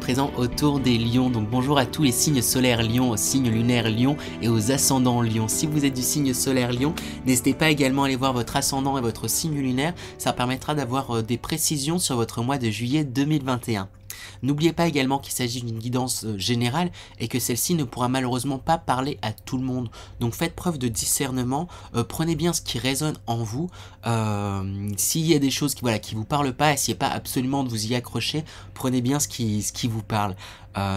présent autour des lions. Donc bonjour à tous les signes solaires lions, aux signes lunaires lions et aux ascendants lions. Si vous êtes du signe solaire lion, n'hésitez pas également à aller voir votre ascendant et votre signe lunaire. Ça permettra d'avoir des précisions sur votre mois de juillet 2021. N'oubliez pas également qu'il s'agit d'une guidance générale et que celle-ci ne pourra malheureusement pas parler à tout le monde. Donc faites preuve de discernement, prenez bien ce qui résonne en vous. S'il y a des choses qui vous parlent pas, essayez pas absolument de vous y accrocher, prenez bien ce qui vous parle.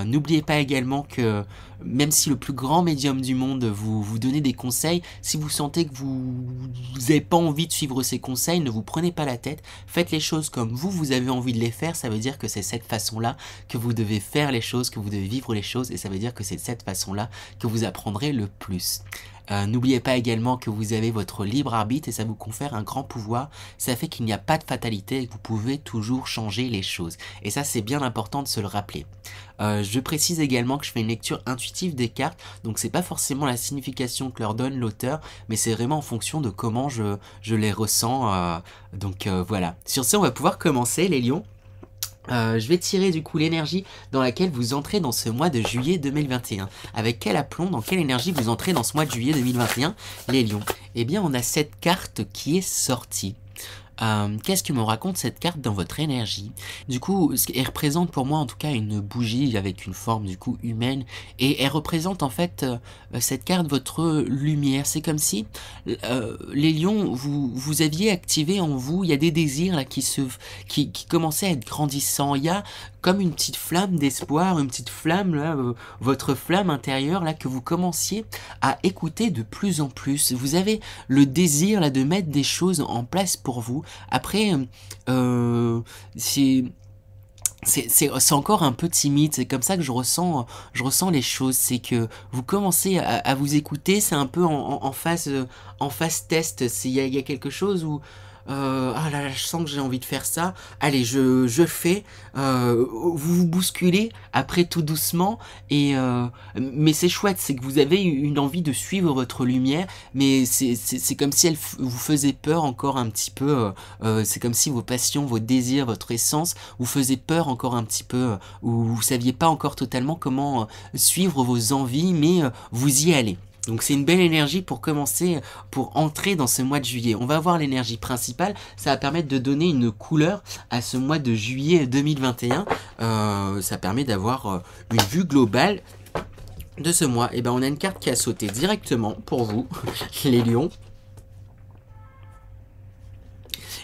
N'oubliez pas également que même si le plus grand médium du monde vous donne des conseils, si vous sentez que vous n'avez pas envie de suivre ces conseils, ne vous prenez pas la tête, faites les choses comme vous avez envie de les faire. Ça veut dire que c'est cette façon-là que vous devez faire les choses, que vous devez vivre les choses, et ça veut dire que c'est de cette façon-là que vous apprendrez le plus. N'oubliez pas également que vous avez votre libre arbitre et ça vous confère un grand pouvoir. Ça fait qu'il n'y a pas de fatalité et que vous pouvez toujours changer les choses. Et ça, c'est bien important de se le rappeler. Je précise également que je fais une lecture intuitive des cartes, donc c'est pas forcément la signification que leur donne l'auteur, mais c'est vraiment en fonction de comment je les ressens. Voilà. Sur ce, on va pouvoir commencer, les lions. Je vais tirer du coup l'énergie dans laquelle vous entrez dans ce mois de juillet 2021. Avec quel aplomb, dans quelle énergie vous entrez dans ce mois de juillet 2021, les lions? Eh bien, on a cette carte qui est sortie. Qu'est-ce que me raconte cette carte dans votre énergie? Du coup, elle représente pour moi en tout cas une bougie avec une forme du coup humaine, et elle représente en fait cette carte votre lumière. C'est comme si les lions, vous aviez activé en vous, il y a des désirs là qui commençaient à être grandissants. Il y a comme une petite flamme d'espoir, une petite flamme là, votre flamme intérieure là que vous commenciez à écouter de plus en plus. Vous avez le désir là de mettre des choses en place pour vous. Après, c'est encore un peu timide, c'est comme ça que je ressens les choses, c'est que vous commencez à vous écouter, c'est un peu en phase test, il y a quelque chose où ah là là, je sens que j'ai envie de faire ça, allez je fais, vous vous bousculez après tout doucement, mais c'est chouette, c'est que vous avez une envie de suivre votre lumière, mais c'est comme si elle vous faisait peur encore un petit peu, c'est comme si vos passions, vos désirs, votre essence vous faisaient peur encore un petit peu, ou vous saviez pas encore totalement comment suivre vos envies, mais vous y allez. Donc c'est une belle énergie pour commencer, pour entrer dans ce mois de juillet. On va voir l'énergie principale, ça va permettre de donner une couleur à ce mois de juillet 2021. Ça permet d'avoir une vue globale de ce mois. Et ben on a une carte qui a sauté directement pour vous, les lions.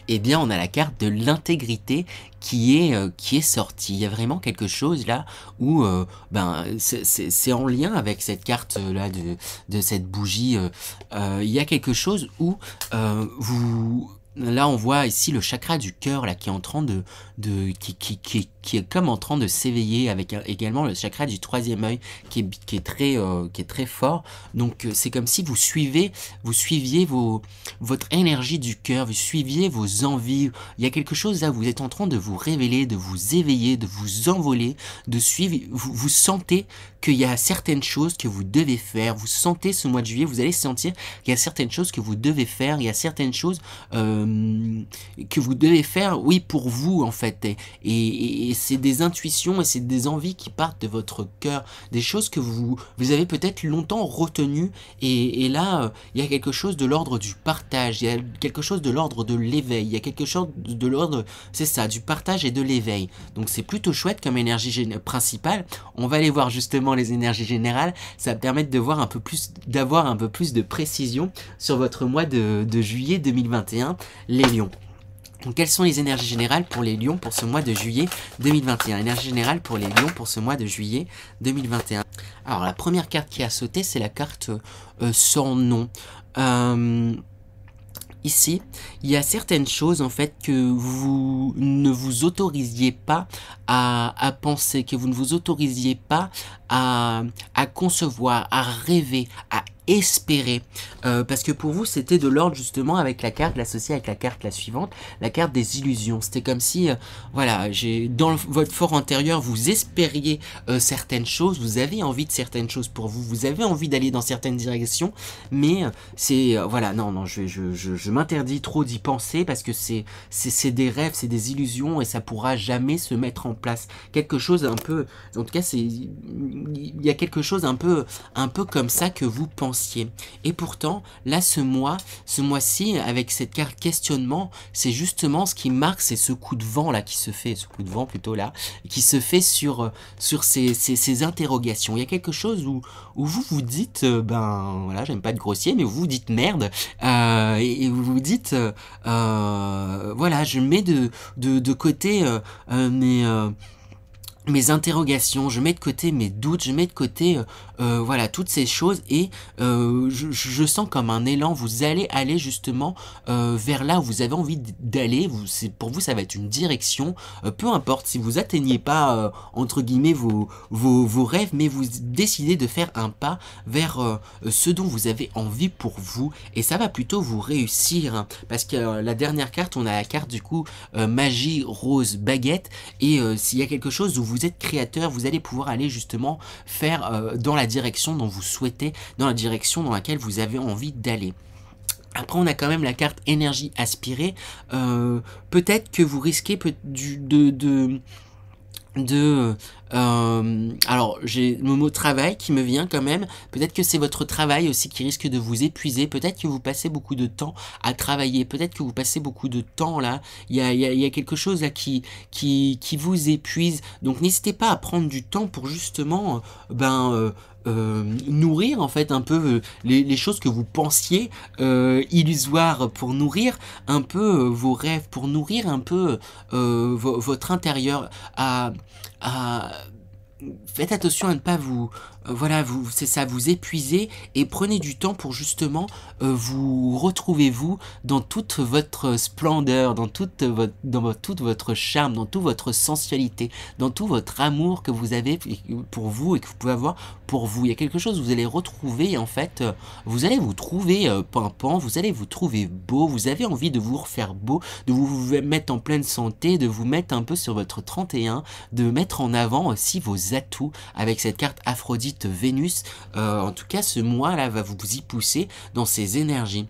Eh bien, on a la carte de l'intégrité qui est sortie. Il y a vraiment quelque chose là où c'est en lien avec cette carte là de cette bougie. Il y a quelque chose où là on voit ici le chakra du cœur là qui est en train qui est comme en train de s'éveiller, avec également le chakra du troisième œil qui est très fort. Donc c'est comme si vous suiviez votre énergie du cœur, vous suiviez vos envies. Il y a quelque chose là, vous êtes en train de vous révéler, de vous éveiller, de vous envoler, de suivre. Vous sentez qu'il y a certaines choses que vous devez faire. Vous sentez ce mois de juillet, vous allez sentir qu'il y a certaines choses que vous devez faire. Il y a certaines choses que vous devez faire, oui, pour vous en fait. Et c'est des intuitions et c'est des envies qui partent de votre cœur, des choses que vous avez peut-être longtemps retenues, et là il y a quelque chose de l'ordre du partage, il y a quelque chose de l'ordre de l'éveil, il y a quelque chose de l'ordre, c'est ça, du partage et de l'éveil. Donc c'est plutôt chouette comme énergie principale. On va aller voir justement les énergies générales, ça va permettre de voir d'avoir un peu plus de précision sur votre mois de juillet 2021, les lions. Donc, quelles sont les énergies générales pour les lions pour ce mois de juillet 2021? Énergie générale pour les lions pour ce mois de juillet 2021. Alors, la première carte qui a sauté, c'est la carte sans nom. Ici, il y a certaines choses en fait que vous ne vous autorisiez pas à penser, que vous ne vous autorisiez pas à concevoir, à rêver, à espérer, parce que pour vous c'était de l'ordre justement avec la carte l'associée avec la carte la suivante, la carte des illusions. C'était comme si voilà, dans votre fort intérieur vous espériez certaines choses, vous avez envie de certaines choses pour vous, vous avez envie d'aller dans certaines directions, mais c'est voilà, non, je m'interdis trop d'y penser parce que c'est des rêves, c'est des illusions et ça pourra jamais se mettre en place. Quelque chose un peu, en tout cas il y a quelque chose un peu comme ça que vous pensez. Et pourtant, là, ce mois-ci, avec cette carte questionnement, c'est justement ce qui marque, c'est ce coup de vent là qui se fait, ce coup de vent plutôt là, qui se fait sur ces interrogations. Il y a quelque chose où vous vous dites, ben voilà, j'aime pas être grossier, mais vous vous dites merde, et vous vous dites, voilà, je mets de côté mes interrogations, je mets de côté mes doutes, je mets de côté voilà toutes ces choses et je sens comme un élan, vous allez aller justement vers là où vous avez envie d'aller, pour vous ça va être une direction, peu importe si vous atteignez pas entre guillemets vos rêves, mais vous décidez de faire un pas vers ce dont vous avez envie pour vous et ça va plutôt vous réussir hein, parce que la dernière carte, on a la carte du coup magie rose baguette et s'il y a quelque chose où vous êtes créateur, vous allez pouvoir aller justement faire dans la direction dont vous souhaitez, dans la direction dans laquelle vous avez envie d'aller. Après, on a quand même la carte énergie aspirée. Peut-être que vous risquez alors j'ai le mot travail qui me vient quand même, peut-être que c'est votre travail aussi qui risque de vous épuiser, peut-être que vous passez beaucoup de temps à travailler, peut-être que vous passez beaucoup de temps là, il y a quelque chose là qui vous épuise, donc n'hésitez pas à prendre du temps pour justement nourrir en fait un peu les choses que vous pensiez illusoires, pour nourrir un peu vos rêves, pour nourrir un peu votre intérieur, faites attention à ne pas vous voilà, c'est ça, vous épuiser et prenez du temps pour justement vous retrouver vous dans toute votre splendeur, dans tout votre charme, dans toute votre sensualité, dans tout votre amour que vous avez pour vous et que vous pouvez avoir pour vous. Il y a quelque chose où vous allez retrouver en fait, vous allez vous trouver pimpant, vous allez vous trouver beau, vous avez envie de vous refaire beau, de vous mettre en pleine santé, de vous mettre un peu sur votre 31, de mettre en avant aussi vos atouts avec cette carte Aphrodite Vénus. En tout cas ce mois là va vous y pousser dans ces énergies.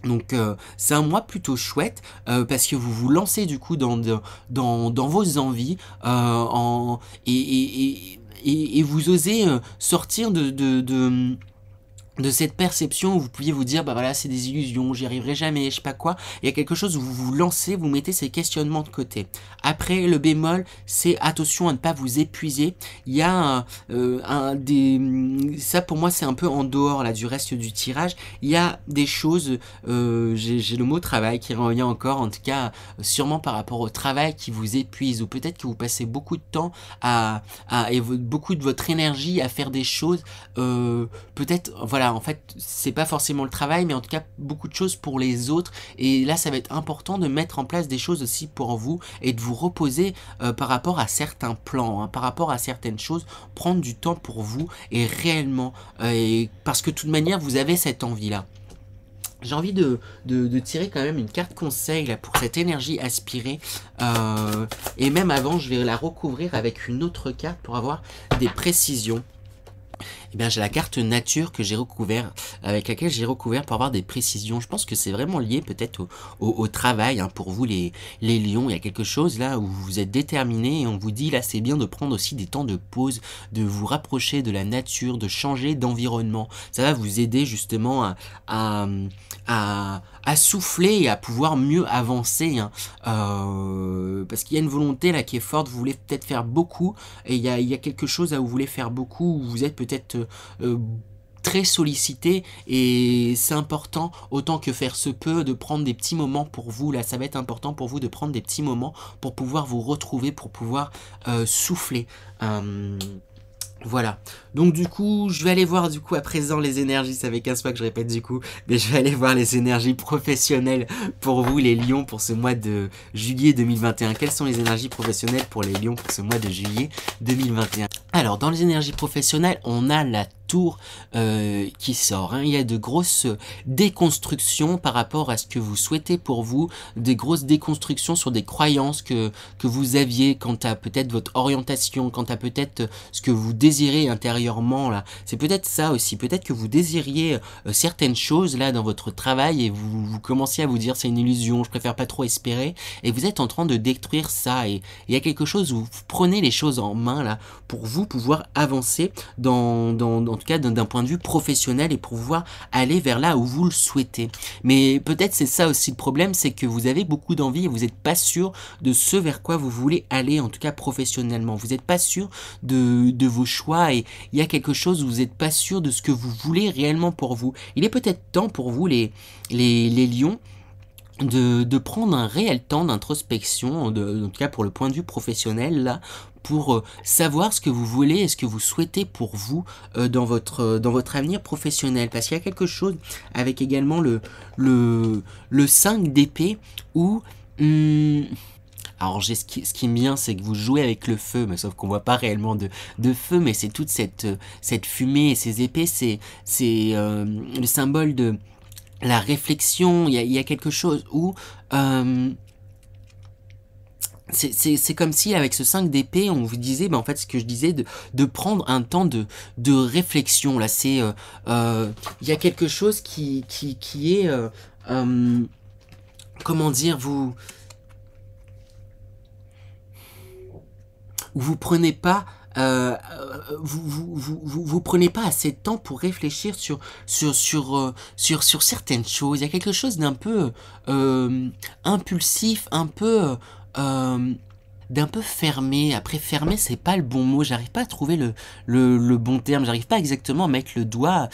Donc c'est un mois plutôt chouette parce que vous vous lancez du coup dans vos envies et vous osez sortir de cette perception où vous pouviez vous dire bah voilà c'est des illusions, j'y arriverai jamais, je sais pas quoi. Il y a quelque chose où vous vous lancez, vous mettez ces questionnements de côté. Après le bémol, c'est attention à ne pas vous épuiser. Il y a ça pour moi c'est un peu en dehors là du reste du tirage. Il y a des choses, j'ai le mot travail qui revient encore, en tout cas sûrement par rapport au travail qui vous épuise, ou peut-être que vous passez beaucoup de temps et beaucoup de votre énergie à faire des choses, peut-être voilà. En fait, c'est pas forcément le travail, mais en tout cas beaucoup de choses pour les autres. Et là, ça va être important de mettre en place des choses aussi pour vous et de vous reposer par rapport à certains plans, hein, par rapport à certaines choses, prendre du temps pour vous et réellement, parce que de toute manière, vous avez cette envie-là. J'ai envie de tirer quand même une carte conseil là, pour cette énergie aspirée. Et même avant, je vais la recouvrir avec une autre carte pour avoir des précisions. Eh bien, j'ai la carte nature que j'ai recouvert, avec laquelle j'ai recouvert pour avoir des précisions. Je pense que c'est vraiment lié peut-être au travail, hein, pour vous les lions. Il y a quelque chose là où vous êtes déterminé et on vous dit là c'est bien de prendre aussi des temps de pause, de vous rapprocher de la nature, de changer d'environnement. Ça va vous aider justement à souffler et à pouvoir mieux avancer, hein. Parce qu'il y a une volonté là qui est forte, vous voulez peut-être faire beaucoup et il y a quelque chose là où vous voulez faire beaucoup, où vous êtes peut-être très sollicité et c'est important autant que faire se peut de prendre des petits moments pour vous. Là ça va être important pour vous de prendre des petits moments pour pouvoir vous retrouver, pour pouvoir souffler. Voilà, donc du coup, je vais aller voir du coup à présent les énergies, ça fait 15 fois que je répète du coup, mais je vais aller voir les énergies professionnelles pour vous les lions pour ce mois de juillet 2021. Quelles sont les énergies professionnelles pour les lions pour ce mois de juillet 2021? Alors, dans les énergies professionnelles, on a la tour qui sort, hein. Il y a de grosses déconstructions par rapport à ce que vous souhaitez pour vous, des grosses déconstructions sur des croyances que vous aviez quant à peut-être votre orientation, quant à peut-être ce que vous désirez intérieurement là. C'est peut-être ça aussi, peut-être que vous désiriez certaines choses là dans votre travail et vous commenciez à vous dire c'est une illusion, je préfère pas trop espérer, et vous êtes en train de détruire ça, et il y a quelque chose où vous prenez les choses en main là pour vous pouvoir avancer en tout cas d'un point de vue professionnel et pour pouvoir aller vers là où vous le souhaitez. Mais peut-être c'est ça aussi le problème, c'est que vous avez beaucoup d'envie et vous n'êtes pas sûr de ce vers quoi vous voulez aller, en tout cas professionnellement. Vous n'êtes pas sûr de vos choix, et il y a quelque chose où vous n'êtes pas sûr de ce que vous voulez réellement pour vous. Il est peut-être temps pour vous les lions de prendre un réel temps d'introspection, en tout cas pour le point de vue professionnel là, pour savoir ce que vous voulez et ce que vous souhaitez pour vous dans votre avenir professionnel. Parce qu'il y a quelque chose avec également le 5 d'épée où... alors ce qui est bien, c'est que vous jouez avec le feu, mais sauf qu'on voit pas réellement de feu, mais c'est toute cette fumée et ces épées, c'est le symbole de la réflexion. Il y a quelque chose où c'est comme si avec ce 5 d'épée on vous disait, en fait ce que je disais, de prendre un temps de réflexion là. C'est il y a quelque chose qui est comment dire, vous prenez pas vous prenez pas assez de temps pour réfléchir sur certaines choses. Il y a quelque chose d'un peu impulsif, un peu d'un peu fermé. Après, fermé, c'est pas le bon mot. J'arrive pas à trouver le bon terme. J'arrive pas exactement à mettre le doigt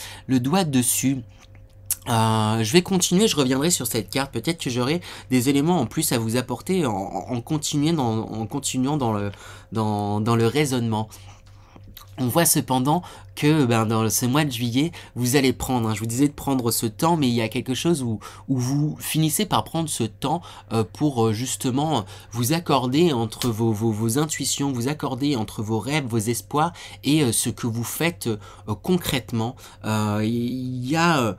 dessus. Je vais continuer, je reviendrai sur cette carte. Peut-être que j'aurai des éléments en plus à vous apporter en continuant dans le raisonnement. On voit cependant que dans ce mois de juillet, vous allez prendre, hein, je vous disais de prendre ce temps, mais il y a quelque chose où vous finissez par prendre ce temps pour justement vous accorder entre vos intuitions, vous accorder entre vos rêves, vos espoirs et ce que vous faites concrètement. Il y a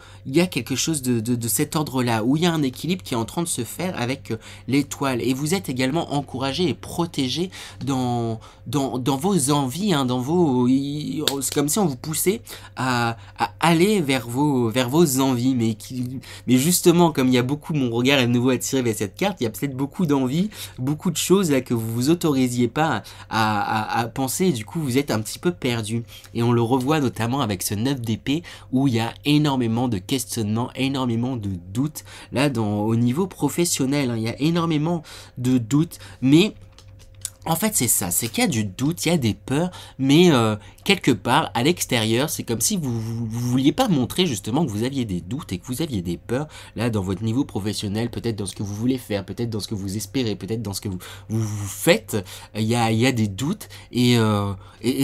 quelque chose de cet ordre-là, où il y a un équilibre qui est en train de se faire avec l'étoile, et vous êtes également encouragé et protégé dans vos envies, hein, c'est comme si on vous poussait à aller vers vos envies, mais justement, comme il y a beaucoup, mon regard est de nouveau attiré vers cette carte, il y a peut-être beaucoup d'envies, beaucoup de choses là que vous vous autorisiez pas à penser, et du coup vous êtes un petit peu perdu. Et on le revoit notamment avec ce 9 d'épée, où il y a énormément de questionnements, énormément de doutes là au niveau professionnel, hein, il y a énormément de doutes, mais en fait c'est ça, c'est qu'il y a du doute, il y a des peurs, mais quelque part à l'extérieur, c'est comme si vous vouliez pas montrer justement que vous aviez des doutes et que vous aviez des peurs là dans votre niveau professionnel, peut-être dans ce que vous voulez faire, peut-être dans ce que vous espérez, peut-être dans ce que vous faites. Il y a des doutes, et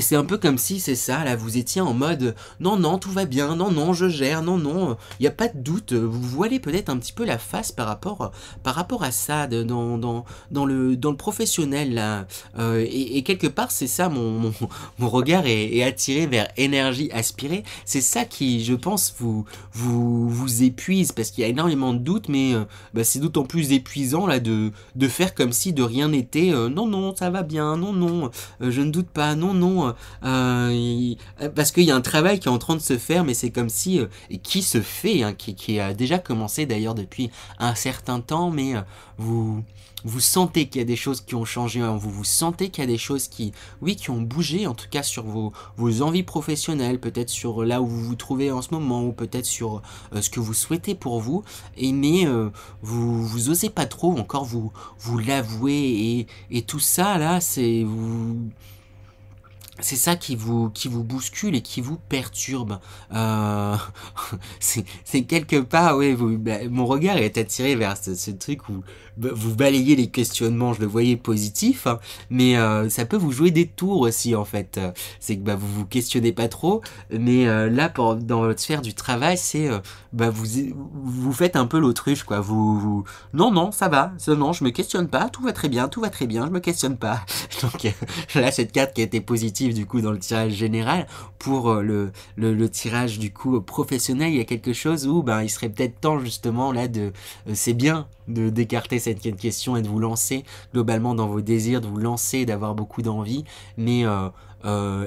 c'est un peu comme si c'est ça là, vous étiez en mode non tout va bien, non je gère, non il y a pas de doute. Vous voilez peut-être un petit peu la face par rapport à ça dans le professionnel là. Et quelque part c'est ça, mon regard est attiré vers énergie aspirée. C'est ça qui, je pense, vous épuise, parce qu'il y a énormément de doutes, mais c'est d'autant plus épuisant là de faire comme si de rien n'était. Non ça va bien, non je ne doute pas, non parce qu'il y a un travail qui est en train de se faire, mais c'est comme si et qui se fait, hein, qui a déjà commencé d'ailleurs depuis un certain temps, mais vous sentez qu'il y a des choses qui ont changé en vous, vous sentez qu'il y a des choses qui ont bougé, en tout cas sur vos envies professionnelles, peut-être sur là où vous vous trouvez en ce moment, ou peut-être sur ce que vous souhaitez pour vous, mais vous osez pas trop encore vous l'avouer, et tout ça là, c'est ça qui vous bouscule et qui vous perturbe. C'est quelque part, ouais, mon regard est attiré vers ce truc où vous balayez les questionnements, je le voyais positif, hein, mais ça peut vous jouer des tours aussi en fait. C'est que vous questionnez pas trop, mais là dans votre sphère du travail, c'est vous faites un peu l'autruche, quoi. Non ça va, non je me questionne pas, tout va très bien, je me questionne pas. Donc là cette carte qui a été positive négative du coup dans le tirage général. Pour le tirage du coup professionnel, il y a quelque chose où ben, il serait peut-être temps justement là de... c'est bien d'écarter cette question et de vous lancer globalement dans vos désirs, de vous lancer, d'avoir beaucoup d'envie, mais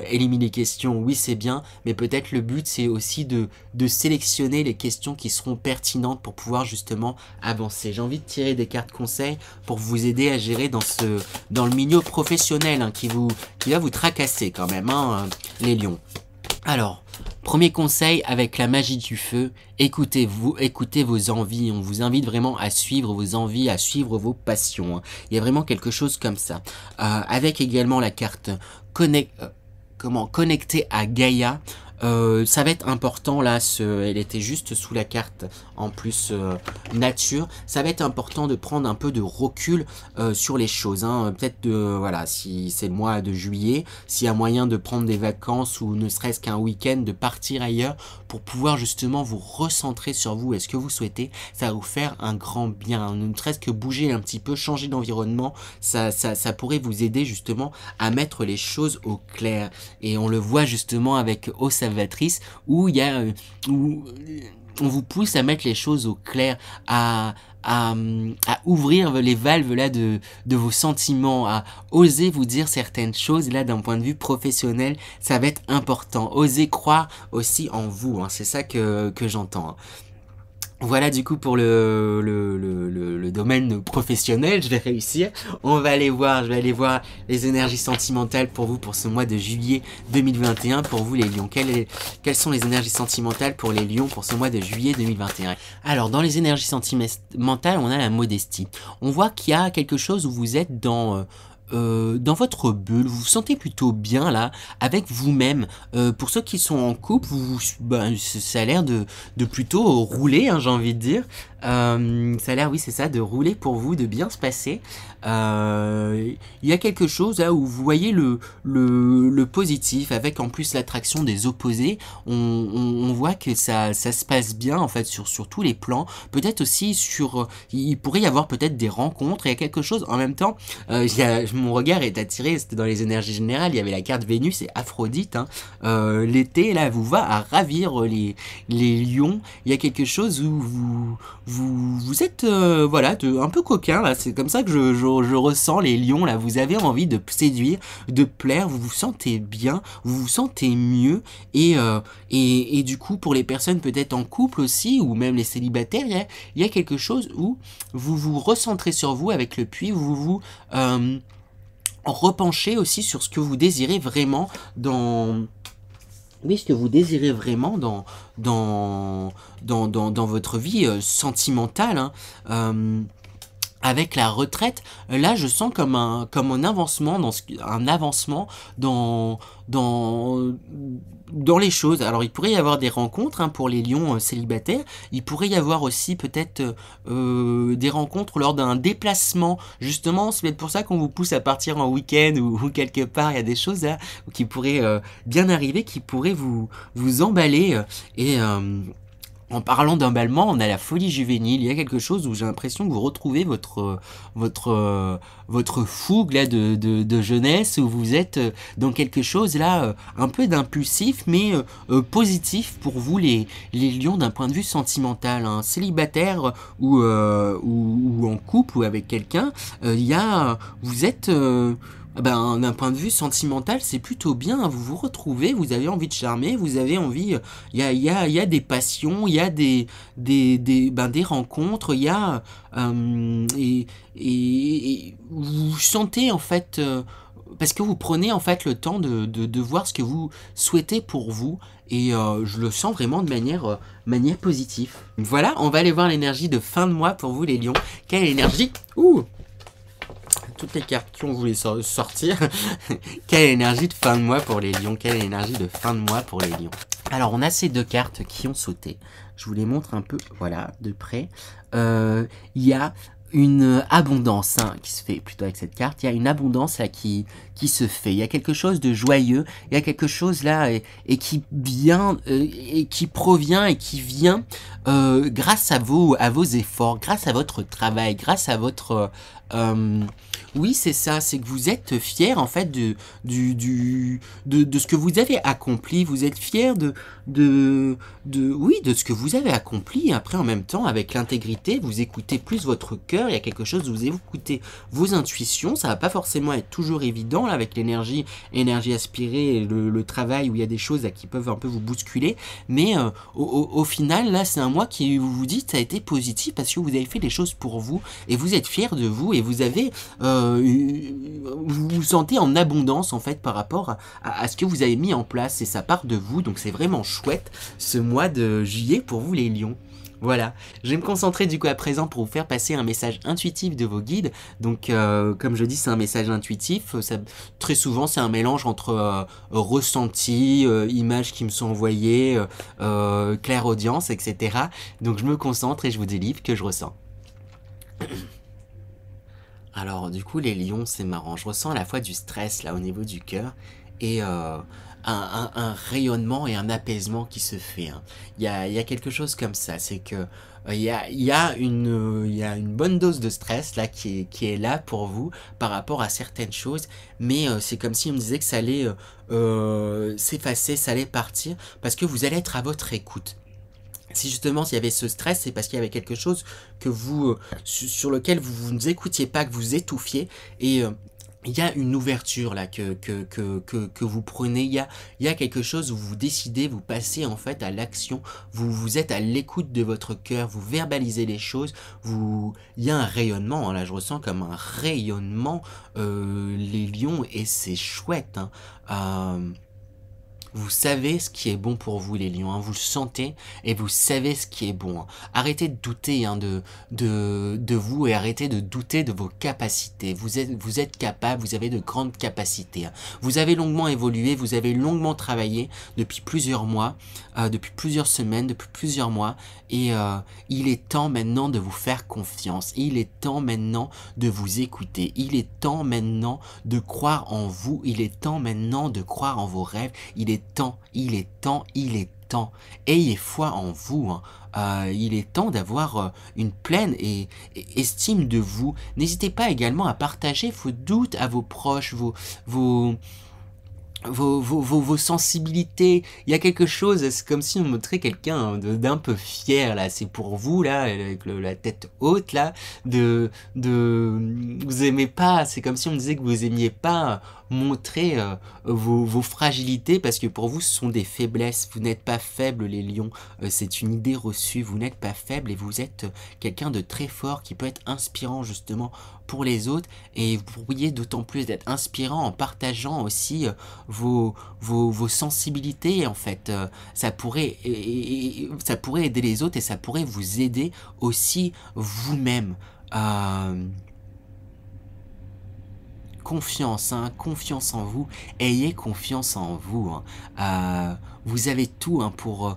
éliminer les questions, oui c'est bien, mais peut-être le but c'est aussi de sélectionner les questions qui seront pertinentes pour pouvoir justement avancer. J'ai envie de tirer des cartes conseils pour vous aider à gérer dans le milieu professionnel hein, qui va vous tracasser quand même, hein, les lions. Alors, premier conseil avec la magie du feu, écoutez vos envies, on vous invite vraiment à suivre vos envies, à suivre vos passions, hein. Il y a vraiment quelque chose comme ça. Avec également la carte connecter à Gaïa, ça va être important là, elle était juste sous la carte en plus nature, ça va être important de prendre un peu de recul sur les choses, hein. Peut-être voilà, si c'est le mois de juillet, s'il y a moyen de prendre des vacances ou ne serait-ce qu'un week-end, de partir ailleurs pour pouvoir justement vous recentrer sur vous et ce que vous souhaitez, ça va vous faire un grand bien, ne serait-ce que bouger un petit peu, changer d'environnement, ça pourrait vous aider justement à mettre les choses au clair. Et on le voit justement avec Eau Salvatrice où il y a où on vous pousse à mettre les choses au clair, à ouvrir les valves là de vos sentiments, à oser vous dire certaines choses là d'un point de vue professionnel, ça va être important. Osez croire aussi en vous, hein, c'est ça que j'entends, hein. Voilà du coup pour le domaine professionnel, je vais réussir. Je vais aller voir les énergies sentimentales pour vous pour ce mois de juillet 2021. Pour vous les lions, quelles sont les énergies sentimentales pour les lions pour ce mois de juillet 2021? Alors dans les énergies sentimentales, on a la modestie. On voit qu'il y a quelque chose où vous êtes dans votre bulle, vous vous sentez plutôt bien là avec vous-même. Pour ceux qui sont en couple, ça a l'air de plutôt rouler, hein, j'ai envie de dire. Ça a l'air, oui c'est ça, de rouler pour vous, de bien se passer. Il y a quelque chose là où vous voyez le positif avec en plus l'attraction des opposés. On voit que ça se passe bien en fait sur tous les plans. Peut-être aussi il pourrait y avoir peut-être des rencontres. Il y a quelque chose en même temps. Mon regard est attiré, c'était dans les énergies générales, il y avait la carte Vénus et Aphrodite, hein. L'été là vous va à ravir les lions. Il y a quelque chose où vous êtes voilà, un peu coquin là, c'est comme ça que je ressens les lions là, vous avez envie de séduire, de plaire, vous vous sentez bien, vous vous sentez mieux et du coup pour les personnes peut-être en couple aussi ou même les célibataires, il y a quelque chose où vous vous recentrez sur vous avec le puits, vous repenchez aussi sur ce que vous désirez vraiment dans votre vie sentimentale, hein. Avec la retraite, là je sens comme un avancement dans les choses. Alors il pourrait y avoir des rencontres, hein, pour les lions célibataires, il pourrait y avoir aussi peut-être des rencontres lors d'un déplacement, justement c'est peut-être pour ça qu'on vous pousse à partir en week-end ou quelque part, il y a des choses là qui pourraient bien arriver, qui pourraient vous emballer en parlant d'emballement, on a la folie juvénile. Il y a quelque chose où j'ai l'impression que vous retrouvez votre fougue là de jeunesse, où vous êtes dans quelque chose là un peu d'impulsif, mais positif pour vous les lions d'un point de vue sentimental, hein. Célibataire ou en couple ou avec quelqu'un, vous êtes d'un point de vue sentimental, c'est plutôt bien, vous vous retrouvez, vous avez envie de charmer, vous avez envie, il y a des passions, il y a des rencontres, il y a et vous sentez en fait parce que vous prenez en fait le temps de voir ce que vous souhaitez pour vous et je le sens vraiment de manière positive. Voilà, on va aller voir l'énergie de fin de mois pour vous les lions. Quelle énergie? Toutes les cartes qu'on voulait sortir. Quelle énergie de fin de mois pour les lions? Quelle énergie de fin de mois pour les lions? Alors on a ces deux cartes qui ont sauté. Je vous les montre un peu, voilà, de près. Il y a une abondance hein, qui se fait plutôt avec cette carte. Il y a une abondance là qui se fait. Il y a quelque chose de joyeux. Il y a quelque chose là et qui vient et qui provient et qui vient grâce à vos efforts, grâce à votre travail, grâce à votre oui, c'est ça, c'est que vous êtes fier en fait de ce que vous avez accompli, vous êtes fier oui, de ce que vous avez accompli. Après, en même temps, avec l'intégrité, vous écoutez plus votre cœur, il y a quelque chose, vous écoutez vos intuitions, ça va pas forcément être toujours évident, là, avec l'énergie aspirée, et le travail où il y a des choses là, qui peuvent un peu vous bousculer, mais au final, là, c'est un mois qui, vous dites, ça a été positif parce que vous avez fait des choses pour vous, et vous êtes fier de vous, et vous avez vous vous sentez en abondance en fait par rapport à ce que vous avez mis en place et ça part de vous, donc c'est vraiment chouette ce mois de juillet pour vous les lions. Voilà, je vais me concentrer du coup à présent pour vous faire passer un message intuitif de vos guides. Donc comme je dis, c'est un message intuitif, très souvent c'est un mélange entre ressenti, images qui me sont envoyées, clairaudience, etc. Donc je me concentre et je vous délivre que je ressens. Alors du coup les lions c'est marrant, je ressens à la fois du stress là au niveau du cœur et un rayonnement et un apaisement qui se fait. Hein. Il y a quelque chose comme ça, c'est que il y a une bonne dose de stress là qui est là pour vous par rapport à certaines choses, mais c'est comme si on me disait que ça allait s'effacer, ça allait partir, parce que vous allez être à votre écoute. Si justement s'il y avait ce stress, c'est parce qu'il y avait quelque chose que vous sur lequel vous ne écoutiez pas, que vous étouffiez, et il y a une ouverture là que vous prenez, il y a quelque chose où vous décidez, vous passez en fait à l'action, vous êtes à l'écoute de votre cœur, vous verbalisez les choses, il y a un rayonnement, hein, là je ressens comme un rayonnement les lions et c'est chouette. Hein. Vous savez ce qui est bon pour vous les lions, hein. Vous le sentez et vous savez ce qui est bon. Hein. Arrêtez de douter hein, de vous et arrêtez de douter de vos capacités. Vous êtes capable, vous avez de grandes capacités. Hein. Vous avez longuement évolué, vous avez longuement travaillé depuis plusieurs mois, depuis plusieurs semaines, depuis plusieurs mois et il est temps maintenant de vous faire confiance. Il est temps maintenant de vous écouter. Il est temps maintenant de croire en vous. Il est temps maintenant de croire en vos rêves. Il est temps. Ayez foi en vous. Hein. Il est temps d'avoir une pleine estime de vous. N'hésitez pas également à partager vos doutes à vos proches, vos sensibilités. Il y a quelque chose, c'est comme si on montrait quelqu'un d'un peu fier là, c'est pour vous là, avec la tête haute là, vous aimez pas, c'est comme si on disait que vous aimiez pas montrer vos fragilités parce que pour vous ce sont des faiblesses, vous n'êtes pas faible les lions, c'est une idée reçue, vous n'êtes pas faible et vous êtes quelqu'un de très fort qui peut être inspirant justement pour les autres et vous pourriez d'autant plus être inspirant en partageant aussi vos sensibilités en fait, ça pourrait aider les autres et ça pourrait vous aider aussi vous-même. Confiance, hein, confiance en vous, ayez confiance en vous. Hein. Vous avez tout hein, pour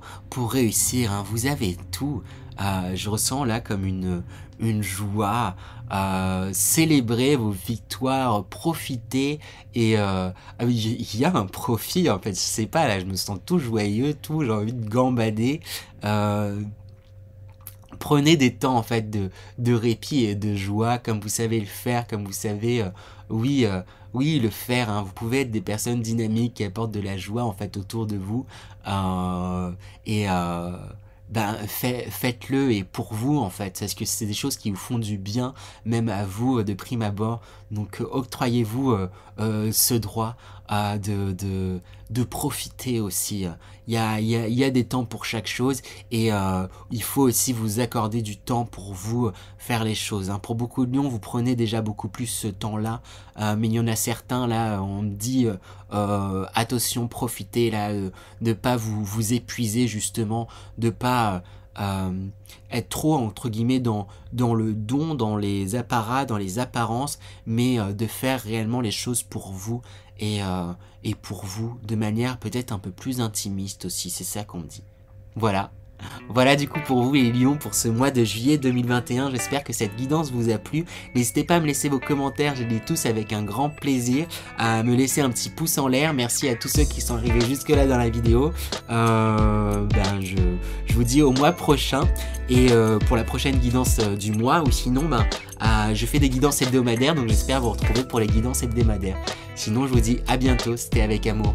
réussir, hein, vous avez tout. Je ressens là comme une joie, célébrer vos victoires, profiter et il y a un profit en fait, je sais pas là, je me sens tout joyeux, tout j'ai envie de gambader. Prenez des temps en fait de répit et de joie comme vous savez le faire, comme vous savez oui le faire. Hein. Vous pouvez être des personnes dynamiques qui apportent de la joie en fait autour de vous et faites-le et pour vous en fait, parce que c'est des choses qui vous font du bien même à vous de prime abord, donc octroyez-vous ce droit de profiter aussi. Il y a des temps pour chaque chose et il faut aussi vous accorder du temps pour vous faire les choses. Hein. Pour beaucoup de lions, vous prenez déjà beaucoup plus ce temps-là, mais il y en a certains là, on me dit attention, profitez là, de pas vous épuiser justement, de pas être trop entre guillemets dans le don, dans les apparats, dans les apparences, mais de faire réellement les choses pour vous et pour vous de manière peut-être un peu plus intimiste aussi, c'est ça qu'on me dit. Voilà. Voilà du coup pour vous les lions pour ce mois de juillet 2021, j'espère que cette guidance vous a plu. N'hésitez pas à me laisser vos commentaires, je les lis tous avec un grand plaisir, à me laisser un petit pouce en l'air. Merci à tous ceux qui sont arrivés jusque là dans la vidéo. Je vous dis au mois prochain et pour la prochaine guidance du mois, ou sinon je fais des guidances hebdomadaires, donc j'espère vous retrouver pour les guidances hebdomadaires. Sinon je vous dis à bientôt, c'était avec amour.